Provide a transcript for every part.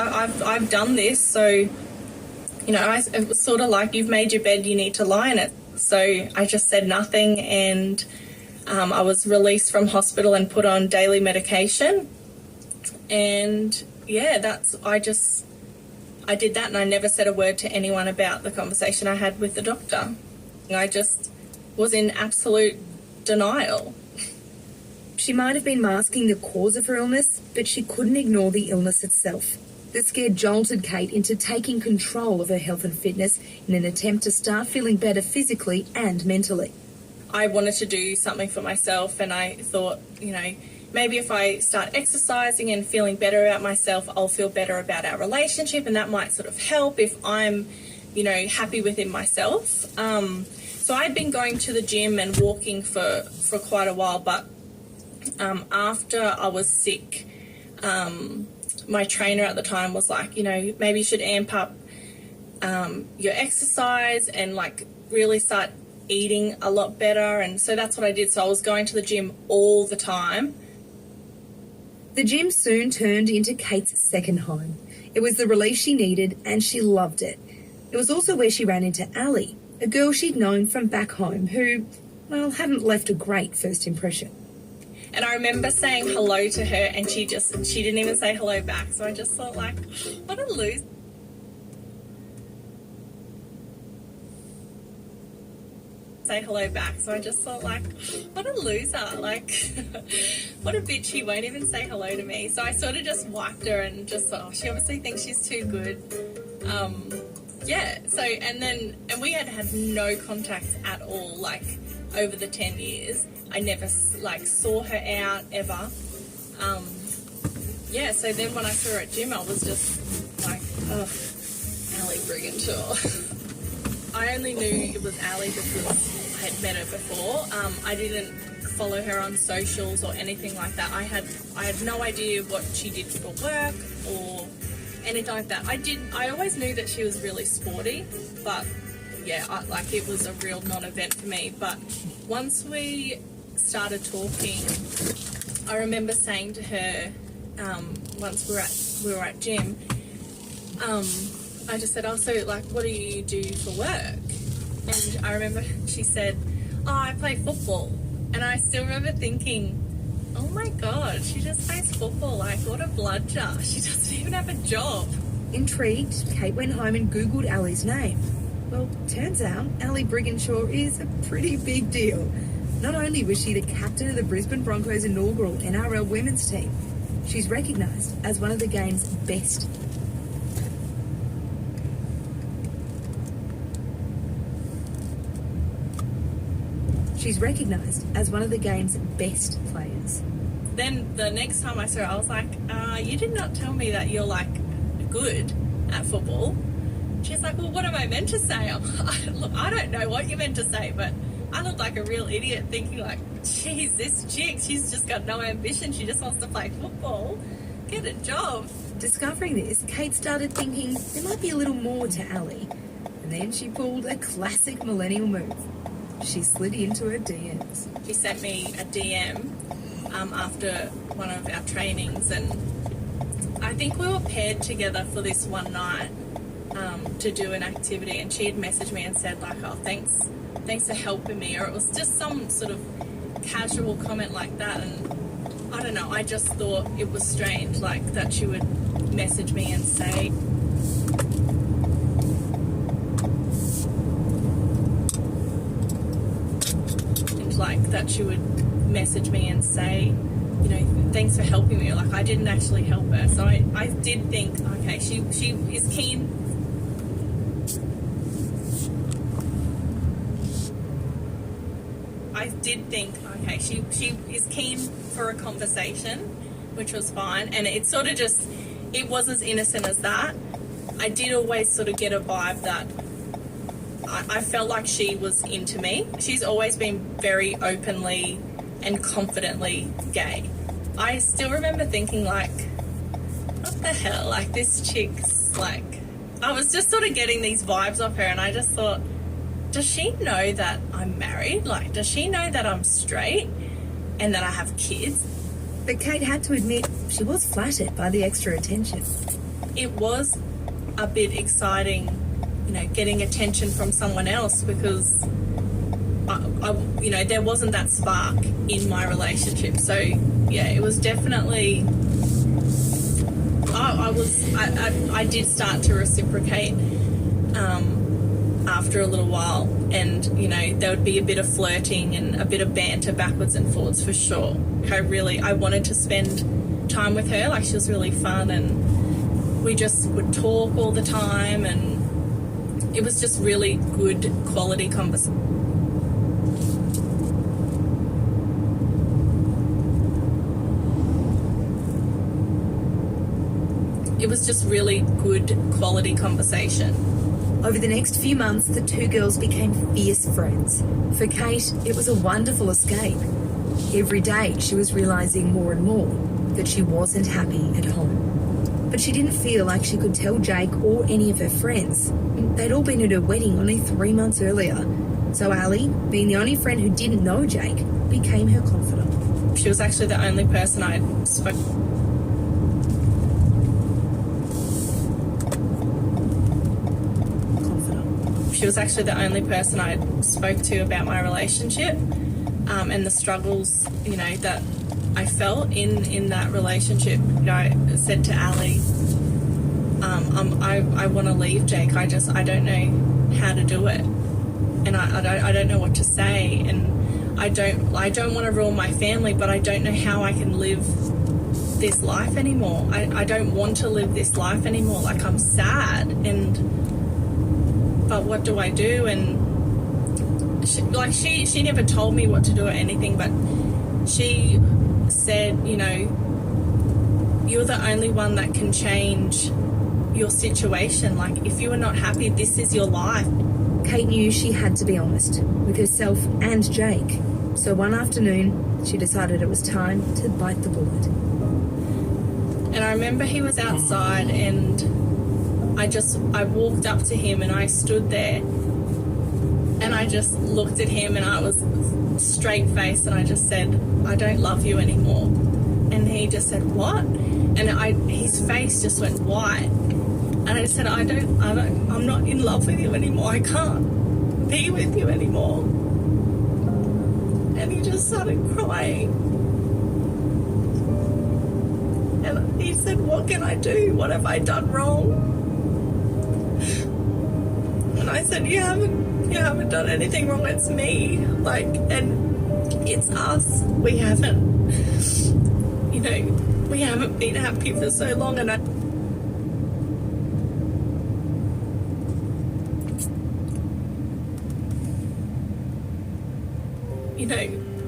I've done this, so, you know, it was sort of like, you've made your bed, you need to lie in it. So I just said nothing, and I was released from hospital and put on daily medication. And yeah, I did that, and I never said a word to anyone about the conversation I had with the doctor. I just was in absolute denial. She might have been masking the cause of her illness, but she couldn't ignore the illness itself. The scare jolted Kate into taking control of her health and fitness in an attempt to start feeling better physically and mentally. I wanted to do something for myself, and I thought, you know, maybe if I start exercising and feeling better about myself, I'll feel better about our relationship, and that might sort of help if I'm, you know, happy within myself. So I'd been going to the gym and walking for quite a while, but after I was sick, my trainer at the time was like, you know, maybe you should amp up your exercise and like really start eating a lot better. And so that's what I did. So I was going to the gym all the time. The gym soon turned into Kate's second home. It was the relief she needed, and she loved it. It was also where she ran into Ali, a girl she'd known from back home who, well, hadn't left a great first impression. And I remember saying hello to her, and she didn't even say hello back. So I just thought, like, what a loser. Say hello back. So I just thought, like, what a loser. Like, what a bitch, he won't even say hello to me. So I sort of just wiped her and just thought, oh, she obviously thinks she's too good. Yeah, so, and we had no contact at all, like, over the 10 years. I never, like, saw her out, ever. Yeah, so then when I saw her at gym, I was just like, oh, Ali Brigginshaw. I only knew it was Ali because I had met her before. I didn't follow her on socials or anything like that. I had no idea what she did for work or anything like that. I always knew that she was really sporty, but yeah, it was a real non-event for me. But once we started talking, I remember saying to her, once we were at gym, I just said, oh, so like, what do you do for work? And I remember she said, oh, I play football. And I still remember thinking, oh my God, she just plays football. Like, what a bludger. She doesn't even have a job. Intrigued, Kate went home and Googled Ali's name. Well, turns out Ali Brigginshaw is a pretty big deal. Not only was she the captain of the Brisbane Broncos' inaugural NRL women's team, she's recognised as one of the game's best. She's recognised as one of the game's best players. Then the next time I saw her, I was like, you did not tell me that you're, like, good at football. She's like, well, what am I meant to say? Look, I don't know what you're meant to say, but I look like a real idiot thinking, like, geez, this chick, she's just got no ambition. She just wants to play football. Get a job. Discovering this, Kate started thinking there might be a little more to Ali. And then she pulled a classic millennial move. She slid into her DMs. She sent me a DM after one of our trainings, and I think we were paired together for this one night to do an activity, and she had messaged me and said, like, oh, thanks for helping me, or it was just some sort of casual comment like that. And I don't know, I just thought it was strange, like, that she would message me and say, you know, thanks for helping me. Like, I didn't actually help her. So I did think, okay, she is keen. I did think, okay, she is keen for a conversation, which was fine. And it sort of just, it was as innocent as that. I did always sort of get a vibe that I felt like she was into me. She's always been very openly and confidently gay. I still remember thinking, like, what the hell? Like, this chick's, like, I was just sort of getting these vibes off her, and I just thought, does she know that I'm married? Like, does she know that I'm straight and that I have kids? But Kate had to admit she was flattered by the extra attention. it was a bit exciting, getting attention from someone else, because there wasn't that spark in my relationship. So yeah, it was definitely, I did start to reciprocate after a little while, and there would be a bit of flirting and a bit of banter backwards and forwards for sure. I wanted to spend time with her. Like, she was really fun, and we just would talk all the time, and it was just really good quality conversation. It was just really good quality conversation. Over the next few months, the two girls became fierce friends. For Kate, it was a wonderful escape. Every day, she was realising more and more that she wasn't happy at home. But she didn't feel like she could tell Jake or any of her friends. They'd all been at her wedding only 3 months earlier. So Ali, being the only friend who didn't know Jake, became her confidant. She was actually the only person I spoke to. She was actually the only person I spoke to about my relationship, and the struggles, that I felt in that relationship. I said to Ali, I want to leave Jake. I don't know how to do it, and I don't know what to say, and I don't want to ruin my family, but I don't know how I can live this life anymore. I don't want to live this life anymore. Like, I'm sad, but what do I do? And she never told me what to do or anything, but she said, you're the only one that can change your situation. Like, if you are not happy, this is your life. Kate knew she had to be honest with herself and Jake. So one afternoon, she decided it was time to bite the bullet. And I remember he was outside, and I walked up to him, and I stood there, and I just looked at him, and I was straight faced, and I just said, I don't love you anymore. And he just said, what? And his face just went white, and I just said, I'm not in love with you anymore. I can't be with you anymore. And he just started crying. And he said, what can I do? What have I done wrong? And I said, you haven't done anything wrong. It's me. And it's us. We haven't been happy for so long, and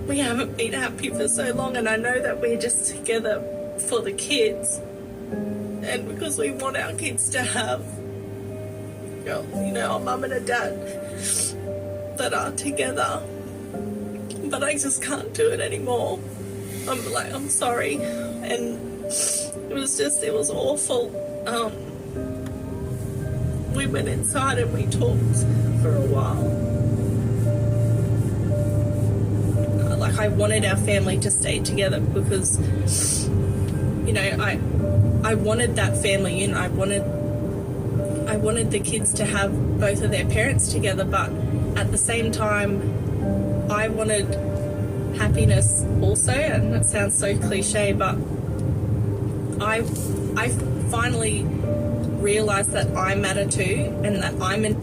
we haven't been happy for so long, and I know that we're just together for the kids, and because we want our kids to have a mum and a dad that are together. But I just can't do it anymore. I'm sorry. And it was awful. We went inside and we talked for a while. I wanted our family to stay together because, I wanted that family unit. I wanted the kids to have both of their parents together, but at the same time, I wanted happiness also, and that sounds so cliche, but I finally realised that I matter too, and that I'm in.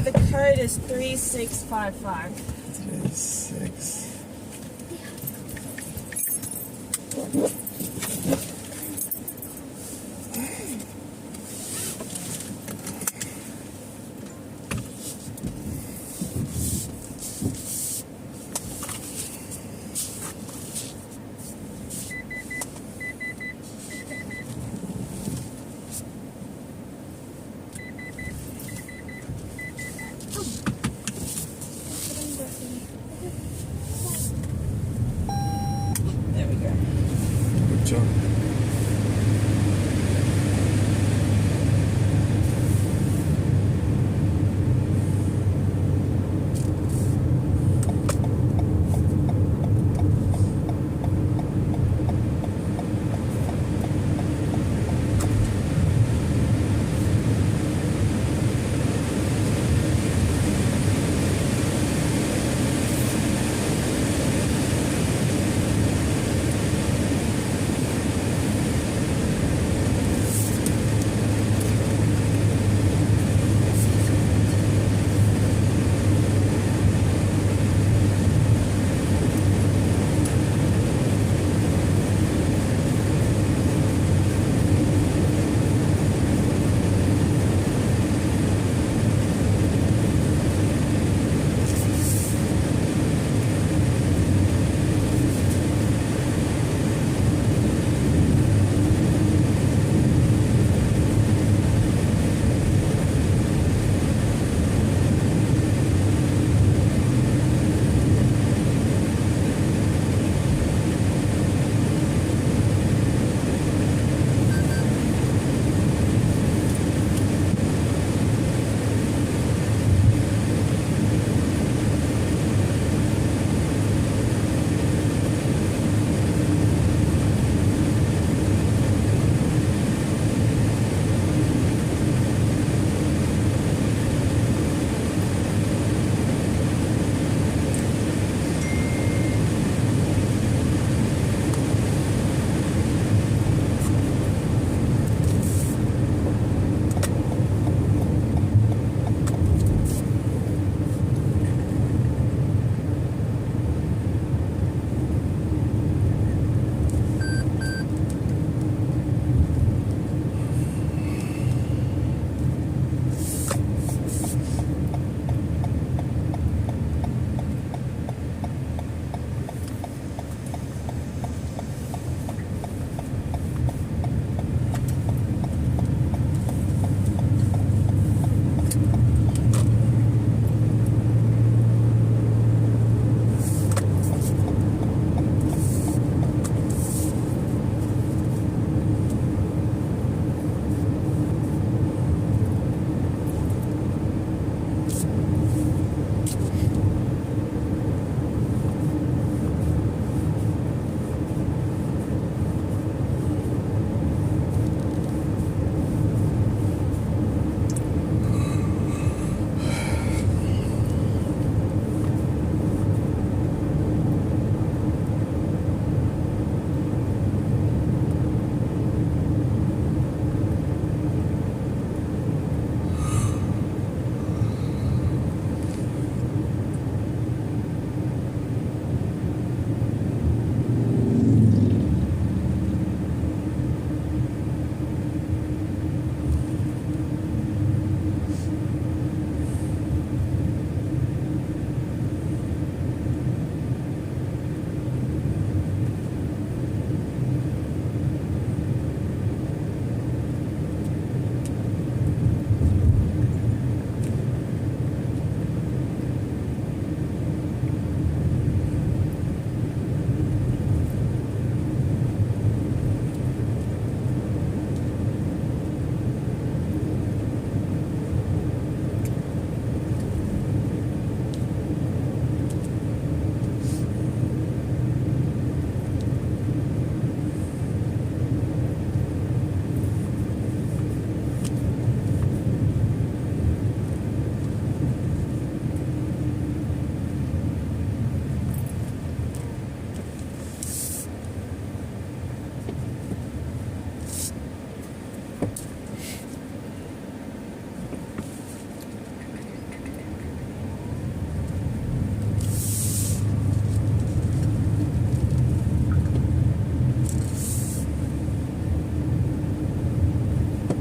The code is 3655. 36. go.